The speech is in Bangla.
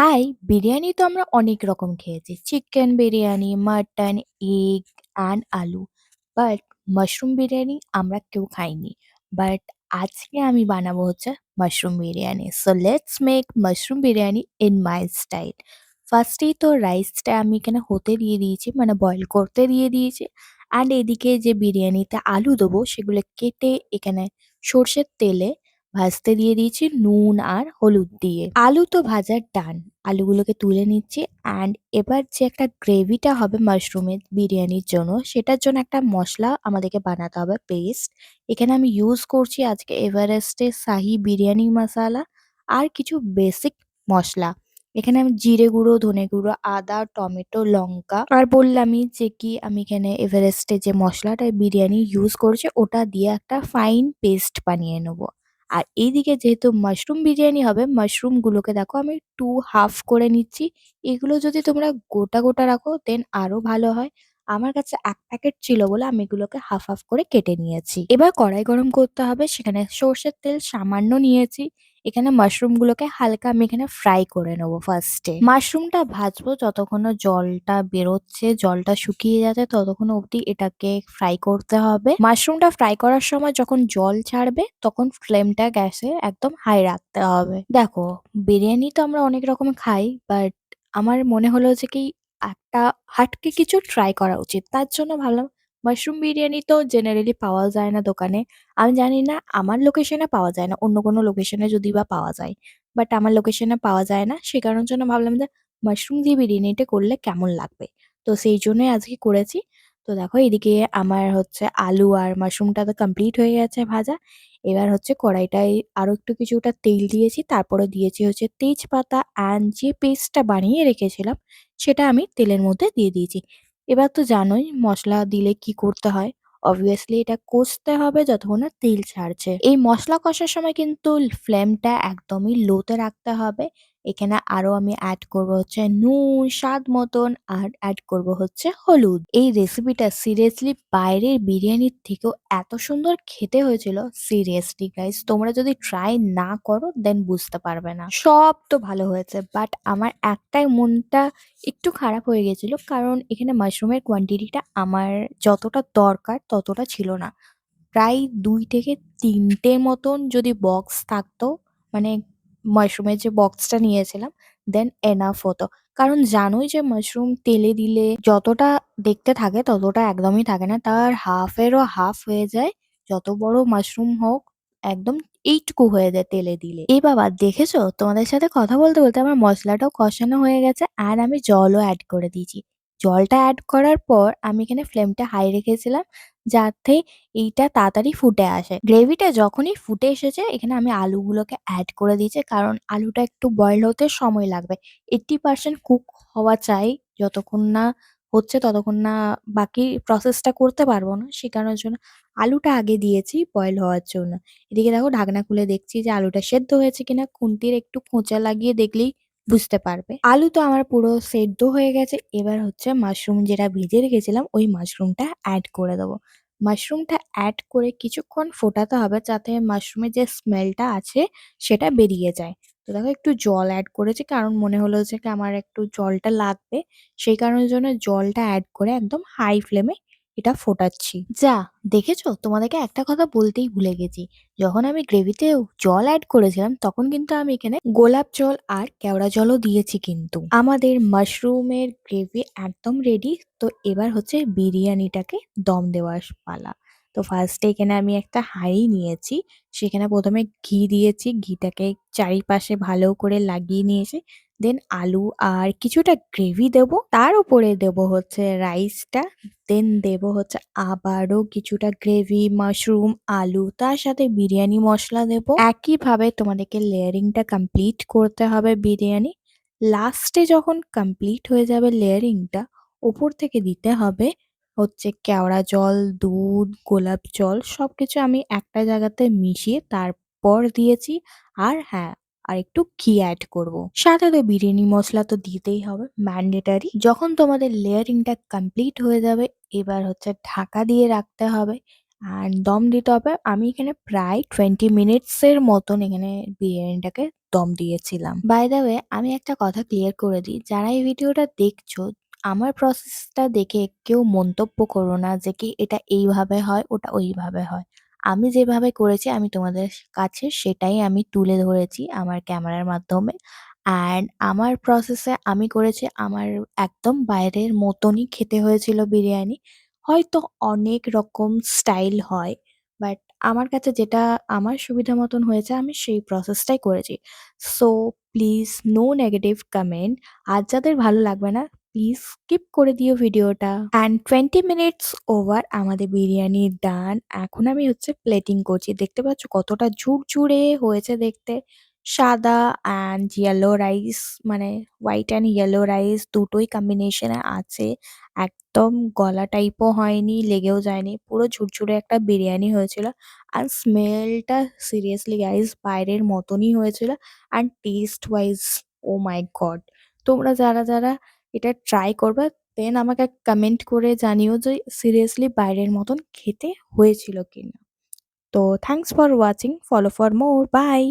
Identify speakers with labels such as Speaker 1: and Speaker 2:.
Speaker 1: হাই! বিরিয়ানি তো আমরা অনেক রকম খেয়েছি। Chicken biryani, mutton, egg and আলু। বাট মাশরুম বিরিয়ানি আমরা কেউ খাইনি। বাট আজকে আমি বানাবো হচ্ছে mushroom biryani. So let's make mushroom biryani in my style. ফার্স্টেই তো রাইসটা আমি এখানে হতে দিয়ে দিয়েছি, মানে বয়েল করতে দিয়ে দিয়েছি। অ্যান্ড এদিকে যে বিরিয়ানিতে আলু দেবো সেগুলো কেটে এখানে সর্ষের তেলে ভাজতে দিয়ে দিয়েছি নুন আর হলুদ দিয়ে। আলু তো ভাজার ডান। আলুগুলোকে তুলে নিচ্ছি অ্যান্ড এবার যে একটা গ্রেভিটা হবে মাশরুমের বিরিয়ানির জন্য সেটার জন্য একটা মশলা আমাদেরকে বানাতে হবে পেস্ট। এখানে আমি ইউজ করছি আজকে এভারেস্টের শাহি বিরিয়ানি মশালা আর কিছু বেসিক মশলা। এখানে আমি জিরে গুঁড়ো, ধনে গুঁড়ো, আদা, টমেটো, লঙ্কা আর বললামই যে কি আমি এখানে এভারেস্টের যে মশলাটা বিরিয়ানি ইউজ করছি ওটা দিয়ে একটা ফাইন পেস্ট বানিয়ে নেবো। আর এইদিকে যেহেতু মাশরুম বিরিয়ানি হবে, মাশরুমগুলোকে দেখো আমি 2 হাফ করে নিচ্ছি। এগুলো যদি তোমরা গোটা, গোটা রাখো দেন আরো ভালো হয়। আমার কাছে ১ প্যাকেট ছিল বলে আমি এগুলোকে হাফ, হাফ করে কেটে নিয়েছি। এবার কড়াই গরম করতে হবে, সেখানে সর্ষের তেল সামান্য নিয়েছি। এখানে মাশরুমগুলোকে হালকা আমি এখানে ফ্রাই করে নেবো ফার্স্টে। মাশরুমটা ভাজবো যতক্ষণ না জলটা বেরোচ্ছে, জলটা শুকিয়ে যাচ্ছে ততক্ষণ অবধি এটাকে ফ্রাই করতে হবে। মাশরুমটা ফ্রাই করার সময় যখন জল ছাড়বে তখন ফ্লেমটা গ্যাসে একদম হাই রাখতে হবে। দেখো, বিরিয়ানি তো আমরা অনেক রকম খাই, বাট আমার মনে হলো যে কি একটা হাটকে কিছু ট্রাই করা উচিত। তার জন্য ভাবলাম মাশরুম বিরিয়ানি তো জেনারেলি পাওয়া যায় না দোকানে। আমি জানি না আমার লোকেশনে পাওয়া যায় না, অন্য কোনো লোকেশনে যদি বা পাওয়া যায়। বাট আমার লোকেশনে পাওয়া যায় না। সে কারণের জন্য ভাবলাম যে মাশরুম দিয়ে বিরিয়ানিটা করলে কেমন লাগবে। তো সেই জন্যই আজকে করেছি। তো দেখো এদিকে আমার হচ্ছে আলু আর মাশরুমটা তো কমপ্লিট হয়ে গেছে ভাজা। এবার হচ্ছে কড়াইটায় আরো একটু কিছুটা তেল দিয়েছি। তারপরে দিয়েছি হচ্ছে তেজপাতা অ্যান্ড যে পেস্টটা বানিয়ে রেখেছিলাম সেটা আমি তেলের মধ্যে দিয়ে দিয়েছি। এবার তো জানোই মসলা দিলে কি করতে হয়। অবভিয়াসলি এটা কষতে হবে যতক্ষণ না তেল ছাড়ছে। এই মসলা কষার সময় কিন্তু ফ্লেমটা একদমই লোতে রাখতে হবে। এখানে আরো আমি অ্যাড করব হচ্ছে নুন স্বাদ মতন আর অ্যাড করব হচ্ছে হলুদ। এই রেসিপিটা সিরিয়াসলি বাইরের বিরিয়ানির থেকেও এত সুন্দর খেতে হয়েছিল। সিরিয়াসলি গাইস, তোমরা যদি ট্রাই না করো দেন বুঝতে পারবে না। সব তো ভালো হয়েছে বাট আমার একটাই মনটা একটু খারাপ হয়ে গেছিল, কারণ এখানে মাশরুমের কোয়ান্টিটিটা আমার যতটা দরকার ততটা ছিল না। প্রায় ২ থেকে ৩ টে মতন যদি বক্স থাকতো, মানে মাশরুমের যে বক্সটা নিয়েছিলাম, দেন এনাফ হতো। কারণ জানোই যে মাশরুম তেলে দিলে যতটা দেখতে থাকে ততটা একদমই থাকে না। তার হাফ এরও হাফ হয়ে যায়। যত বড় মাশরুম হোক একদম এইটুকু হয়ে যায় তেলে দিলে। এই বাবা দেখেছো? তোমাদের সাথে কথা বলতে, বলতে আমার মসলাটাও কষানো হয়ে গেছে আর আমি জলও এড করে দিয়েছি। জলটা এড করার পর আমি এখানে ফ্লেমটা হাই রেখেছিলাম যাতে এইটা তাড়াতাড়ি ফুটে আসে। গ্রেভিটা যখনই ফুটে এসেছে এখানে আমি আলুগুলোকে এড করে দিয়েছি, কারণ আলুটা একটু বয়েল হতে সময় লাগবে। 80% কুক হওয়া চাই। যতক্ষণ না হচ্ছে ততক্ষণ না বাকি প্রসেসটা করতে পারবো না। সে কারণের জন্য আলুটা আগে দিয়েছি বয়েল হওয়ার জন্য। এদিকে দেখো ঢাকনা খুলে দেখছি যে আলুটা সেদ্ধ হয়েছে কিনা। খুন্তির একটু খোঁচা লাগিয়ে দেখলেই বুঝতে পারবে। আলু তো আমার পুরো সেদ্ধ হয়ে গেছে। এবার হচ্ছে মাশরুম যেটা ভেজে রেখেছিলাম ওই মাশরুমটা এড করে দেবো। মাশরুমটা এড করে কিছুক্ষণ ফোটাতে হবে যাতে মাশরুমের যে স্মেলটা আছে সেটা বেরিয়ে যায়। তো দেখো একটু জল এড করেছি, কারণ মনে হলো যে কি আমার একটু জলটা লাগবে। সেই কারণের জন্য জলটা এড করে একদম হাই ফ্লেমে এটা ফোটাচ্ছি। যা দেখেছো, তোমাদেরকে একটা কথা বলতেই ভুলে গেছি। যখন আমি গ্রেভিতে জল এড করেছিলাম তখন কিন্তু আমি এখানে গোলাপ জল আর কেওড়া জলও দিয়েছি কিন্তু। আমাদের মাশরুমের গ্রেভি একদম রেডি। তো এবার হচ্ছে বিরিয়ানিটাকে দম দেওয়ার পালা। তো ফার্স্টে এখানে আমি একটা হাঁড়ি নিয়েছি। সেখানে ১ম এ ঘি দিয়েছি। ঘিটাকে চারিপাশে ভালো করে লাগিয়ে নিয়েছি। দেন আলু আর কিছুটা গ্রেভি দেবো। তার উপরে দেবো হচ্ছে রাইসটা। দেন দেবো হচ্ছে আবারও কিছুটা গ্রেভি, মাশরুম, আলু, তার সাথে বিরিয়ানি মসলা দেবো। একইভাবে তোমাদেরকে লেয়ারিংটা কমপ্লিট করতে হবে বিরিয়ানি। লাস্টে যখন কমপ্লিট হয়ে যাবে লেয়ারিংটা, ওপর থেকে দিতে হবে হচ্ছে কেওড়া জল, দুধ, গোলাপ জল সবকিছু আমি একটা জায়গাতে মিশিয়ে তারপর দিয়েছি। আর হ্যাঁ, আর একটু ঘি অ্যাড করব। সাথে তো বিরিয়ানি মসলা তো দিতেই হবে, ম্যান্ডেটারি। যখন তোমাদের লেয়ারিংটা কমপ্লিট হয়ে যাবে এবার হচ্ছে ঢাকা দিয়ে রাখতে হবে। অ্যান্ড দম দিতে হবে। আমি এখানে প্রায় 20 মিনিটসের মতন এখানে বিরিয়ানিটাকে দম দিয়েছিলাম। বাই দ্য ওয়ে আমি একটা কথা ক্লিয়ার করে দিই, যারা এই ভিডিওটা দেখছো, আমার প্রসেসটা দেখে কেউ মন্তব্য করো না যে কি এটা এইভাবে হয়, ওটা ওইভাবে হয়। আমি যেভাবে করেছি আমি তোমাদের কাছে সেটাই আমি তুলে ধরেছি আমার ক্যামেরার মাধ্যমে। অ্যান্ড আমার প্রসেসে আমি করেছি আমার একদম বাইরের মতনই খেতে হয়েছিল বিরিয়ানি। হয়তো অনেক রকম স্টাইল হয়। বাট আমার কাছে যেটা আমার সুবিধা মতন হয়েছে আমি সেই প্রসেসটাই করেছি। So please no negative comment. আর যাদের ভালো লাগবে না প্লিজ স্কিপ করে দিও ভিডিওটা। অ্যান্ড 20 মিনিটস ওভার আমাদের বিরিয়ানি ডান। এখন আমি হচ্ছে প্লেটিং করছি। দেখতে পাচ্ছ কতটা ঝুরঝুরে হয়েছে দেখতে। সাদা অ্যান্ড ইয়েলো রাইস, মানে হোয়াইট অ্যান্ড ইয়েলো রাইস দুটোই কম্বিনেশনে আছে। একদম গলা টাইপও হয়নি, লেগেও যায়নি। পুরো ঝুরঝুরে একটা বিরিয়ানি হয়েছিল। আর স্মেলটা সিরিয়াসলি গাইস বাইরের মতনই হয়েছিল। And taste wise oh my god! তোমরা যারা এটা ট্রাই করবে দেন আমাকে কমেন্ট করে জানিও যে সিরিয়াসলি বাইরের মতন খেতে হয়েছিল কিনা। তো thanks for watching. Follow for more. By.